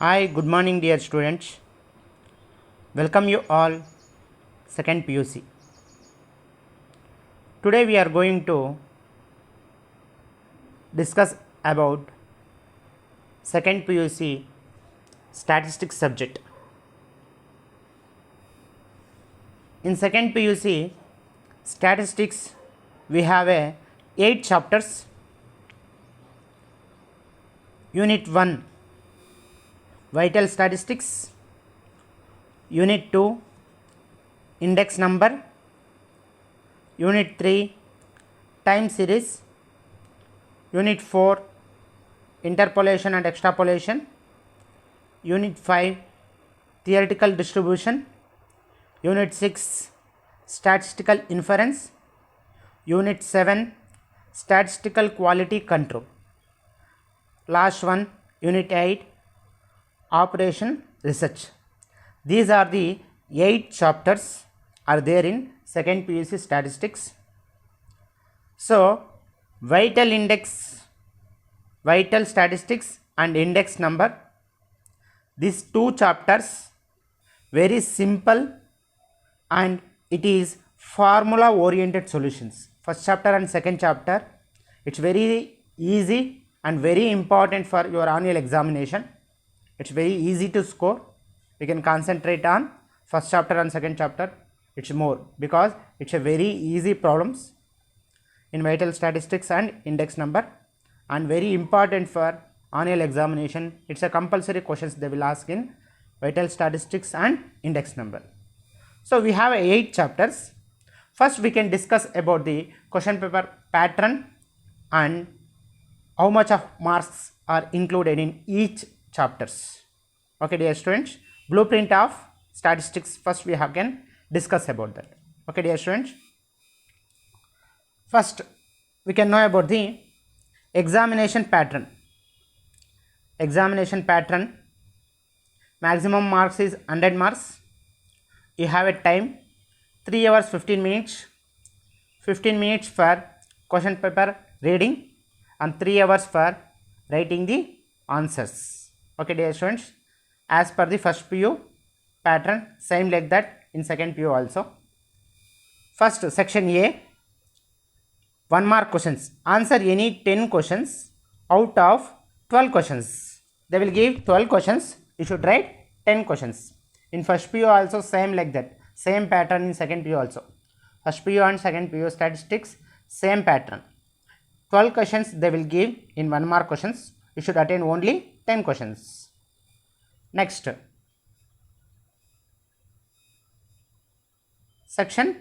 Hi, good morning, dear students. Welcome you all, second PUC. Today we are going to discuss about second PUC statistics subject. In second PUC statistics, we have 8 chapters. Unit 1 vital statistics, Unit 2 index number, Unit 3 time series, Unit 4 interpolation and extrapolation, Unit 5 theoretical distribution, Unit 6 statistical inference, Unit 7 statistical quality control. Last one, Unit 8 operation research. These are the 8 chapters are there in second PUC statistics. So vital index, vital statistics and index number, these 2 chapters very simple and it is formula oriented solutions. First chapter and second chapter, it's very easy and very important for your annual examination. It's very easy to score. You can concentrate on first chapter and second chapter. It's more because it's a very easy problems in vital statistics and index number, and very important for annual examination. It's a compulsory questions they will ask in vital statistics and index number. So we have 8 chapters. First we can discuss about the question paper pattern and how much of marks are included in each chapters. Okay, dear students, blueprint of statistics, first we can discuss about that. Okay, dear students, first we can know about the examination pattern. Examination pattern, maximum marks is 100 marks. You have a time 3 hours 15 minutes, 15 minutes for question paper reading and 3 hours for writing the answers. Okay, dear students, as per the first PU pattern, same like that in second PU also. First section A, 1 mark questions. Answer any 10 questions out of 12 questions. They will give 12 questions. You should write 10 questions. In first PU also same like that. Same pattern in second PU also. First PU and second PU statistics, same pattern. 12 questions they will give in 1 mark questions. You should attain only 10 questions. Next, section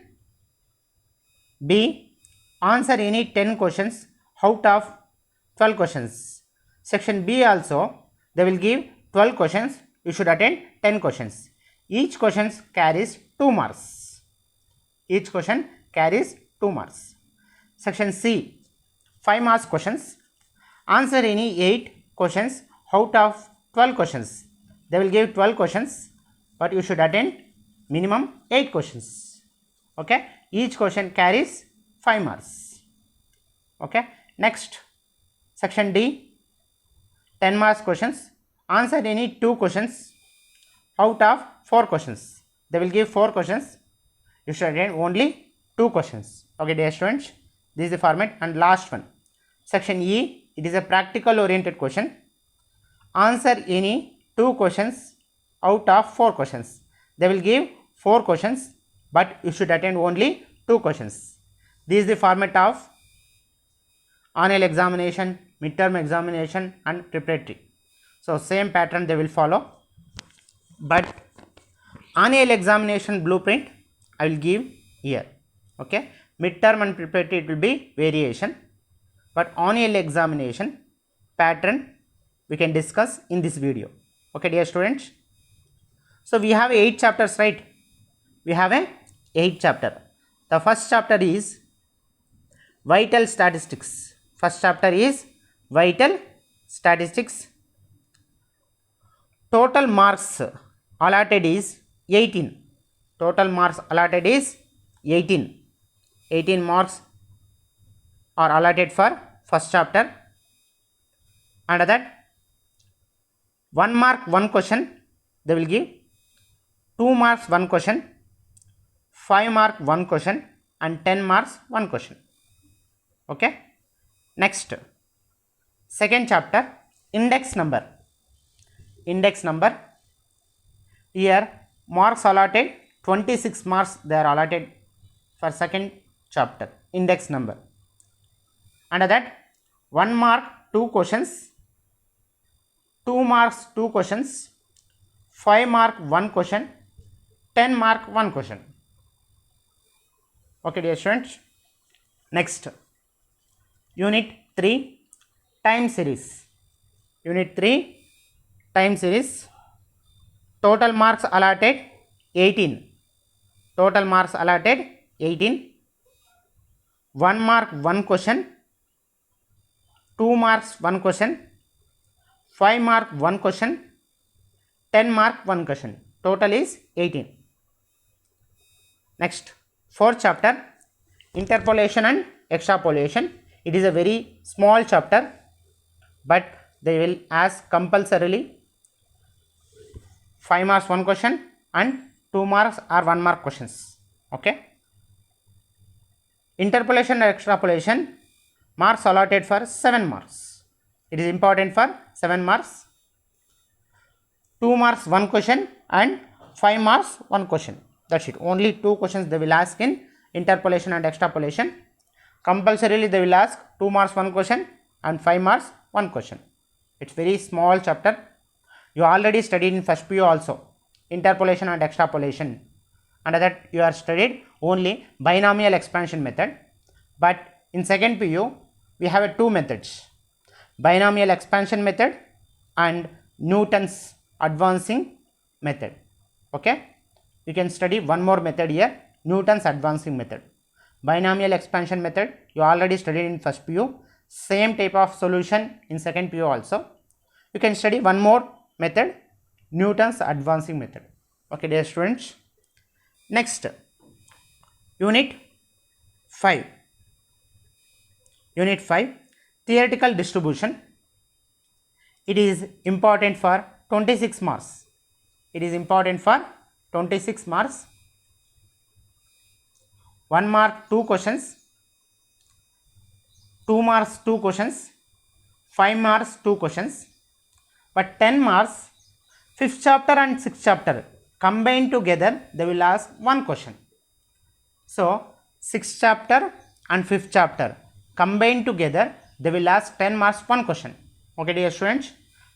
B, answer any 10 questions out of 12 questions. Section B also they will give 12 questions. You should attend 10 questions. Each question carries 2 marks. Each question carries 2 marks. Section C, 5 marks questions. Answer any 8 questions out of 12 questions. They will give 12 questions, but you should attend minimum 8 questions. Okay, each question carries 5 marks. Okay, next, section D, 10 marks questions. Answer any 2 questions out of 4 questions. They will give 4 questions. You should attend only 2 questions. Okay, dear students, this is the format. And last one, section E, it is a practical oriented question. Answer any 2 questions out of 4 questions. They will give 4 questions, but you should attend only 2 questions. This is the format of annual examination, midterm examination and preparatory. So same pattern they will follow, but annual examination blueprint I will give here. Okay, midterm and preparatory it will be variation, but annual examination pattern we can discuss in this video. Okay, dear students, so we have 8 chapters, right? We have a 8 chapter. The first chapter is vital statistics. First chapter is vital statistics. Total marks allotted is 18. Total marks allotted is 18. 18 marks are allotted for first chapter. Under that, 1 mark 1 question they will give, 2 marks 1 question, 5 mark 1 question and 10 marks 1 question. Okay. Next, second chapter, index number. Index number, here marks allotted 26 marks they are allotted for second chapter, index number. Under that 1 mark 2 questions, 2 marks 2 questions, 5 mark 1 question, 10 mark 1 question. Okay dear students. Next, unit 3, time series. Unit 3, time series. Total marks allotted 18. Total marks allotted 18. 1 mark 1 question, 2 marks 1 question, 5 mark 1 question, 10 mark 1 question. Total is 18. Next, fourth chapter, interpolation and extrapolation. It is a very small chapter, but they will ask compulsorily 5 marks 1 question and 2 marks or 1 mark questions. Okay. Interpolation and extrapolation, marks allotted for 7 marks. It is important for 7 marks. 2 marks 1 question and 5 marks 1 question. That's it. Only 2 questions they will ask in interpolation and extrapolation. Compulsorily they will ask 2 marks 1 question and 5 marks 1 question. It's very small chapter. You already studied in first PU also, interpolation and extrapolation. Under that you are studied only binomial expansion method. But in second PU we have 2 methods, binomial expansion method and Newton's advancing method. Okay. You can study one more method here, Newton's advancing method. Binomial expansion method you already studied in first PU, same type of solution in second PU also. You can study one more method, Newton's advancing method. Okay dear students. Next, unit 5. Unit 5, theoretical distribution. It is important for 26 marks. It is important for 26 marks. 1 mark 2 questions, 2 marks 2 questions, 5 marks 2 questions, but 10 marks 5th chapter and 6th chapter combined together they will ask 1 question. So 6th chapter and 5th chapter combined together they will ask 10 marks 1 question. Okay dear students.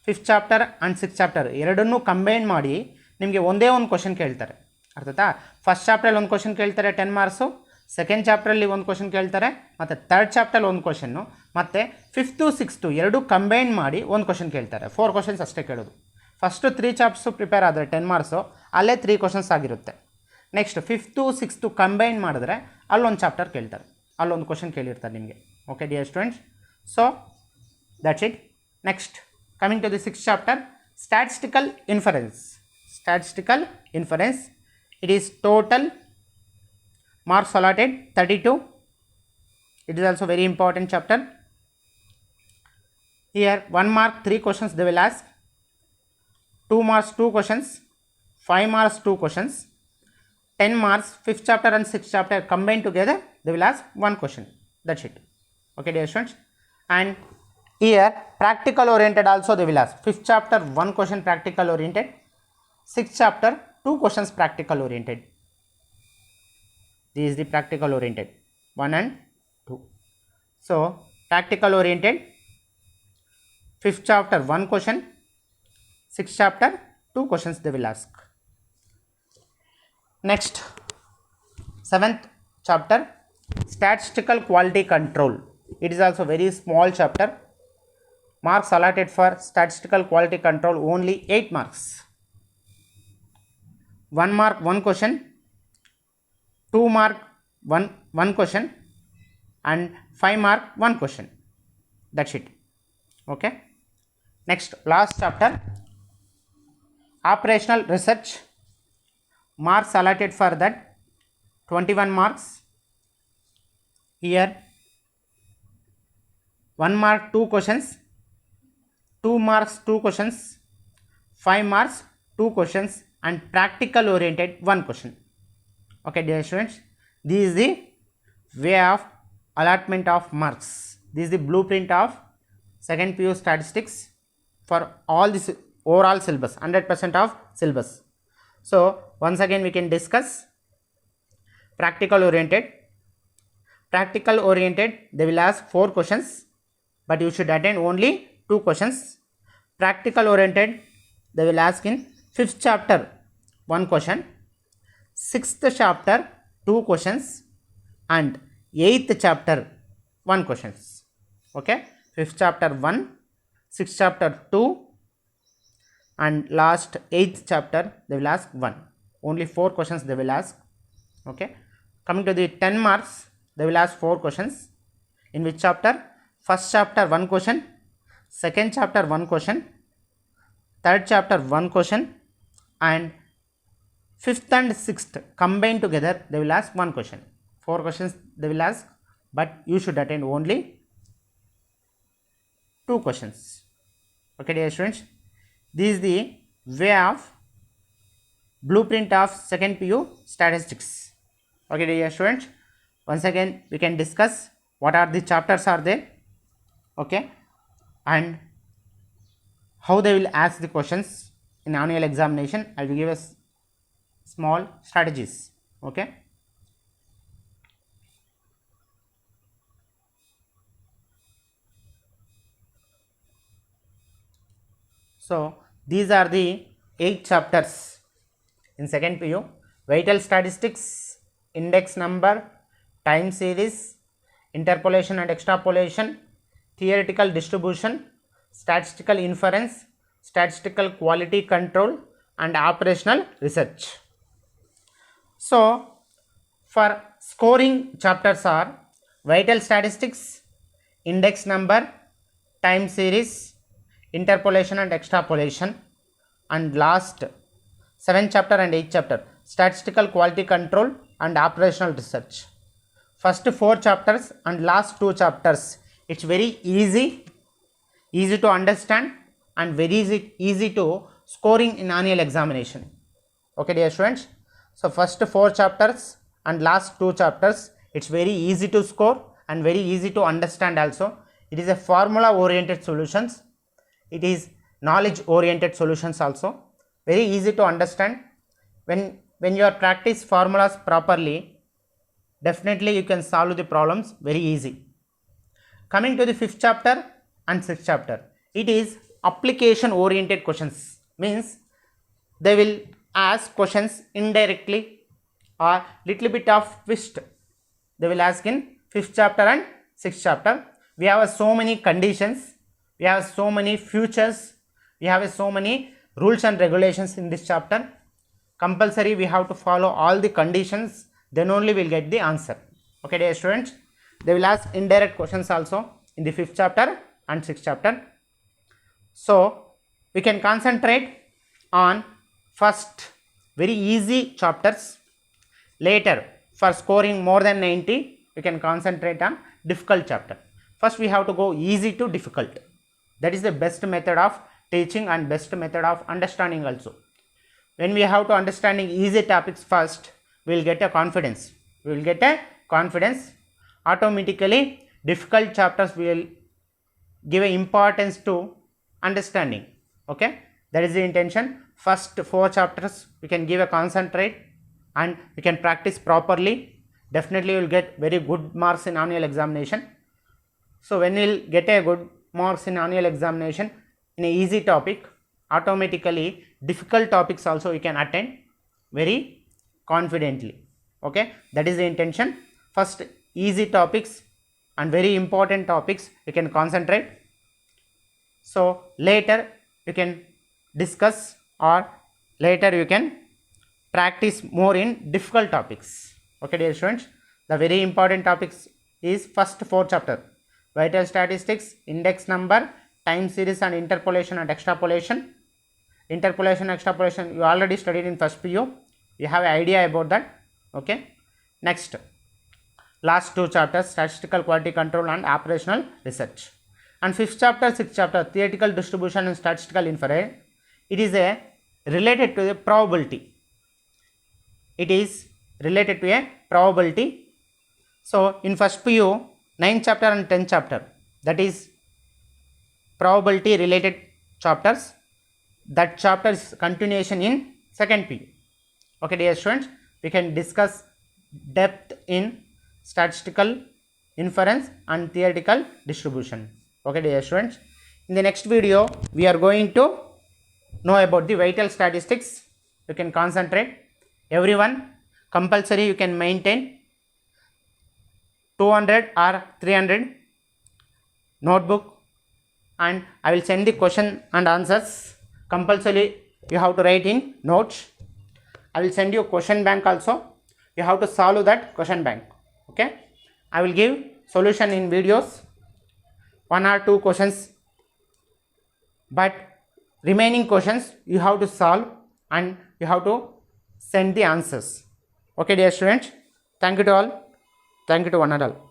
5th chapter and 6th chapter ಎರಡನ್ನೂ combine ಮಾಡಿ ನಿಮಗೆ ಒಂದೇ ಒಂದು question ಕೇಳ್ತಾರೆ. ಅರ್ಥಾಯ್ತಾ? First ಚಾಪ್ಟ್ರಲ್ಲಿ ಒಂದು question ಕೇಳ್ತಾರೆ 10 marks, second ಚಾಪ್ಟ್ರಲ್ಲಿ ಒಂದು question ಕೇಳ್ತಾರೆ, ಮತ್ತು ಥರ್ಡ್ ಚಾಪ್ಟ್ರಲ್ಲಿ ಒಂದು ಕ್ವಶನ್ನು, ಮತ್ತು 5th 6th ಎರಡೂ ಕಂಬೈನ್ ಮಾಡಿ ಒಂದು ಕ್ವಶನ್ ಕೇಳ್ತಾರೆ. 4 ಕ್ವಶನ್ಸ್ ಅಷ್ಟೇ ಕೇಳೋದು. ಫಸ್ಟು 3 ಚಾಪ್ಟರ್ಸು ಪ್ರಿಪೇರ್ ಆದರೆ 10 ಮಾರ್ಕ್ಸು ಅಲ್ಲೇ 3 ಕ್ವಶನ್ಸ್ ಆಗಿರುತ್ತೆ. ನೆಕ್ಸ್ಟ್ 5th 6th ಕಂಬೈನ್ ಮಾಡಿದ್ರೆ ಅಲ್ಲೊಂದು ಚಾಪ್ಟರ್ ಕೇಳ್ತಾರೆ, ಅಲ್ಲೊಂದು ಕ್ವಶನ್ ಕೇಳಿರ್ತಾರೆ ನಿಮಗೆ. Okay dear students. So that's it. Next, coming to the 6th chapter, statistical inference. Statistical inference. It is total marks allotted 32. It is also very important chapter. Here 1 mark 3 questions they will ask, 2 marks 2 questions, 5 marks 2 questions, 10 marks 5th chapter and 6th chapter combined together they will ask 1 question. That's it. Okay dear students. And here practical oriented also they will ask. 5th chapter 1 question practical oriented, 6th chapter 2 questions practical oriented. This is the practical oriented 1 and 2. So practical oriented, 5th chapter 1 question, 6th chapter 2 questions they will ask. Next, 7th chapter, statistical quality control. It is also very small chapter. Marks allotted for statistical quality control only 8 marks. 1 mark 1 question, 2 mark 1 question and 5 mark 1 question. That's it. Okay. Next, last chapter, operational research. Marks allotted for that 21 marks. Here 1 mark 2 questions, 2 marks 2 questions, 5 marks 2 questions and practical oriented 1 question. Okay dear students, this is the way of allotment of marks. This is the blueprint of second PU statistics for all this overall syllabus, 100% of syllabus. So once again we can discuss practical oriented. Practical oriented, they will ask 4 questions, but you should attend only 2 questions. Practical oriented, they will ask in 5th chapter 1 question, 6th chapter 2 questions and 8th chapter 1 questions. Okay, 5th chapter 1, 6th chapter 2 and last 8th chapter they will ask 1. Only 4 questions they will ask. Okay, coming to the 10 marks, they will ask 4 questions. In which chapter? First chapter 1 question, second chapter 1 question, third chapter 1 question and 5th and 6th combined together they will ask 1 question. 4 questions they will ask, but you should attend only 2 questions. Okay dear students, this is the way of blueprint of second PU statistics. Okay dear students, once again we can discuss what are the chapters are there, okay, and how they will ask the questions in annual examination. I will give us small strategies. Okay, so these are the 8 chapters in second PU: vital statistics, index number, time series, interpolation and extrapolation, theoretical distribution, statistical inference, statistical quality control and operational research. So for scoring chapters are vital statistics, index number, time series, interpolation and extrapolation, and last 7th chapter and 8th chapter statistical quality control and operational research. First 4 chapters and last 2 chapters, it's very easy to understand and very easy to scoring in annual examination. Okay dear students, so first 4 chapters and last 2 chapters, it's very easy to score and very easy to understand also. It is a formula oriented solutions, it is knowledge oriented solutions also, very easy to understand. When you are practice formulas properly, definitely you can solve the problems very easy. Coming to the 5th chapter and 6th chapter, it is application oriented questions, means they will ask questions indirectly or little bit of twist they will ask in 5th chapter and 6th chapter. We have so many conditions, we have so many futures, we have so many rules and regulations in this chapter. Compulsory we have to follow all the conditions, then only we will get the answer. Okay dear students, they will ask indirect questions also in the 5th chapter and 6th chapter. So we can concentrate on first very easy chapters. Later for scoring more than 90, we can concentrate on difficult chapter. First we have to go easy to difficult. That is the best method of teaching and best method of understanding also. When we have to understanding easy topics first, we will get a confidence. Automatically difficult chapters will give a importance to understanding. Okay, that is the intention. First 4 chapters we can give a concentrate and we can practice properly. Definitely you will get very good marks in annual examination. So when you will get a good marks in annual examination in a easy topic, automatically difficult topics also you can attend very confidently. Okay, that is the intention. First easy topics and very important topics you can concentrate. So later you can discuss or later you can practice more in difficult topics. Okay dear students, the very important topics is first 4 chapter: vital statistics, index number, time series and interpolation and extrapolation. Interpolation and extrapolation you already studied in first PU, you have an idea about that. Okay, next last 2 chapters statistical quality control and operational research, and 5th chapter 6th chapter theoretical distribution and statistical inference. it is a related to the probability. It is related to a probability. So in first PU 9th chapter and 10th chapter, that is probability related chapters, that chapter is continuation in second PU. Okay dear students, we can discuss depth in statistical inference and theoretical distribution. Okay dear students, in the next video we are going to know about the vital statistics. You can concentrate, everyone compulsory you can maintain 200 or 300 notebook, and I will send the question and answers. Compulsory you have to write in notes. I will send you question bank also. You have to solve that question bank. Okay, I will give solution in videos, 1 or 2 questions, but remaining questions you have to solve and you have to send the answers. Okay dear students, thank you to all, thank you to one and all.